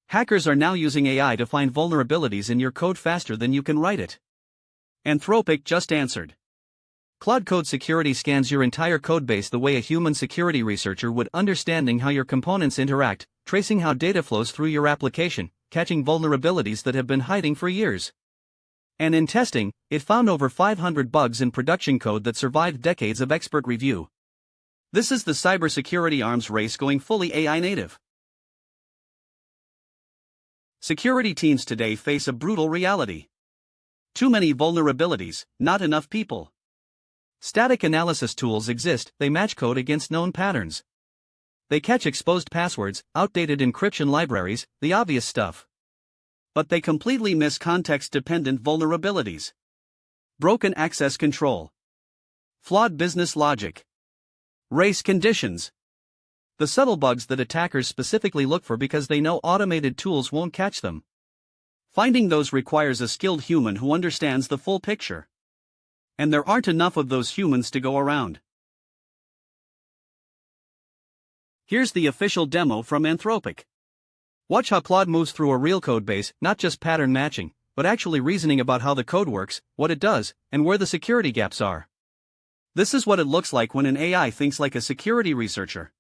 Hackers are now using AI to find vulnerabilities in your code faster than you can write it. Anthropic just answered. Claude Code Security scans your entire codebase the way a human security researcher would, understanding how your components interact, tracing how data flows through your application, catching vulnerabilities that have been hiding for years. And in testing, it found over 500 bugs in production code that survived decades of expert review. This is the cybersecurity arms race going fully AI native. Security teams today face a brutal reality. Too many vulnerabilities, not enough people. Static analysis tools exist, they match code against known patterns. They catch exposed passwords, outdated encryption libraries, the obvious stuff. But they completely miss context-dependent vulnerabilities. Broken access control. Flawed business logic. Race conditions. The subtle bugs that attackers specifically look for because they know automated tools won't catch them. Finding those requires a skilled human who understands the full picture. And there aren't enough of those humans to go around. Here's the official demo from Anthropic. Watch how Claude moves through a real code base, not just pattern matching, but actually reasoning about how the code works, what it does, and where the security gaps are. This is what it looks like when an AI thinks like a security researcher.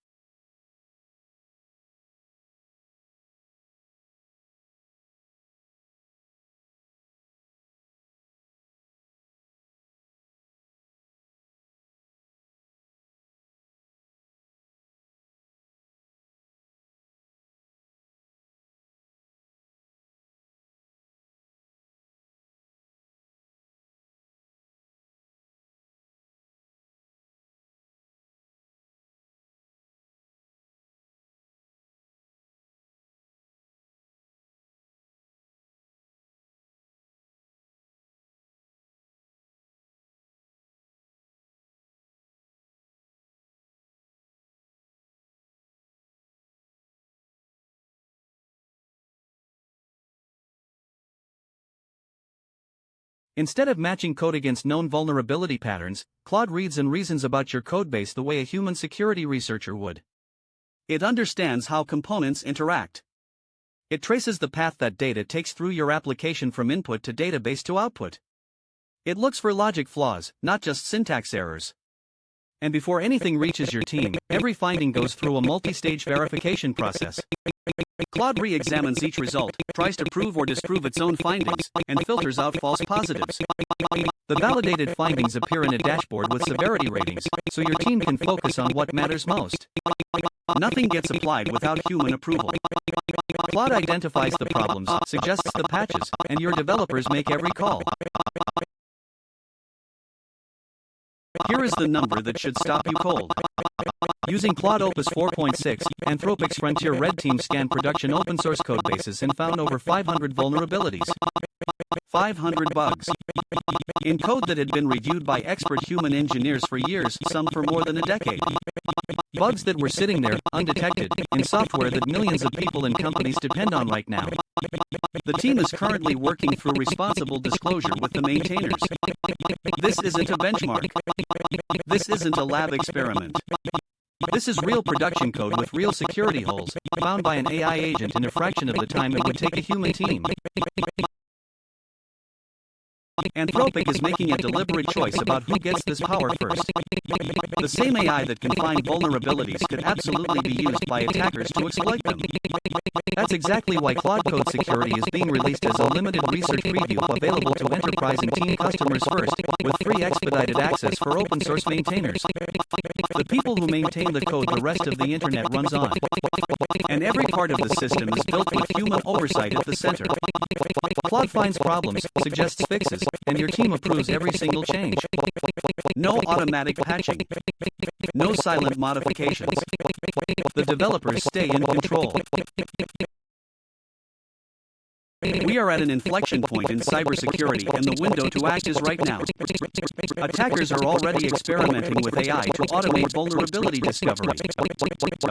Instead of matching code against known vulnerability patterns, Claude reads and reasons about your codebase the way a human security researcher would. It understands how components interact. It traces the path that data takes through your application from input to database to output. It looks for logic flaws, not just syntax errors. And before anything reaches your team, every finding goes through a multi-stage verification process. Claude re-examines each result, tries to prove or disprove its own findings, and filters out false positives. The validated findings appear in a dashboard with severity ratings, so your team can focus on what matters most. Nothing gets applied without human approval. Claude identifies the problems, suggests the patches, and your developers make every call. Here is the number that should stop you cold. Using Claude Opus 4.6, Anthropic's Frontier Red Team scanned production open source codebases and found over 500 vulnerabilities. 500 bugs. In code that had been reviewed by expert human engineers for years, some for more than a decade. Bugs that were sitting there, undetected, in software that millions of people and companies depend on right now. The team is currently working through responsible disclosure with the maintainers. This isn't a benchmark. This isn't a lab experiment. This is real production code with real security holes, found by an AI agent in a fraction of the time it would take a human team. Anthropic is making a deliberate choice about who gets this power first. The same AI that can find vulnerabilities could absolutely be used by attackers to exploit them. That's exactly why Claude Code Security is being released as a limited research preview available to enterprise and team customers first, with free expedited access for open source maintainers. The people who maintain the code the rest of the internet runs on. And every part of the system is built with human oversight at the center. Claude finds problems, suggests fixes, and your team approves every single change. No automatic patching. No silent modifications. The developers stay in control. We are at an inflection point in cybersecurity, and the window to act is right now. Attackers are already experimenting with AI to automate vulnerability discovery.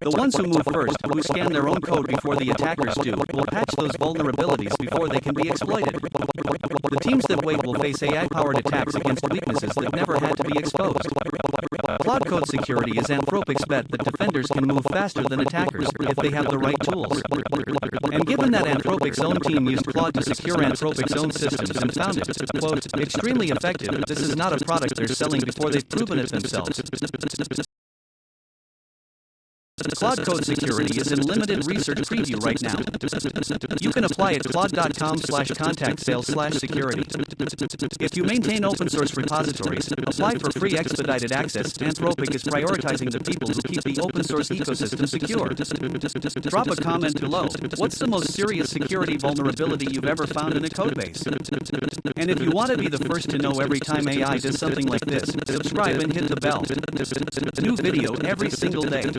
The ones who move first, who scan their own code before the attackers do, will patch those vulnerabilities before they can be exploited. The teams that wait will face AI-powered attacks against weaknesses that never had to be exposed. Claude Code Security is Anthropic's bet that defenders can move faster than attackers if they have the right tools. And given that Anthropic's own team used Claude to secure Anthropic's own systems and found it, quote, extremely effective, this is not a product they're selling before they've proven it themselves. Claude Code Security is in limited research preview right now. You can apply at claude.com/contact/sales/security. If you maintain open source repositories, apply for free expedited access. Anthropic is prioritizing the people who keep the open source ecosystem secure. Drop a comment below. What's the most serious security vulnerability you've ever found in a codebase? And if you want to be the first to know every time AI does something like this, subscribe and hit the bell. New video every single day.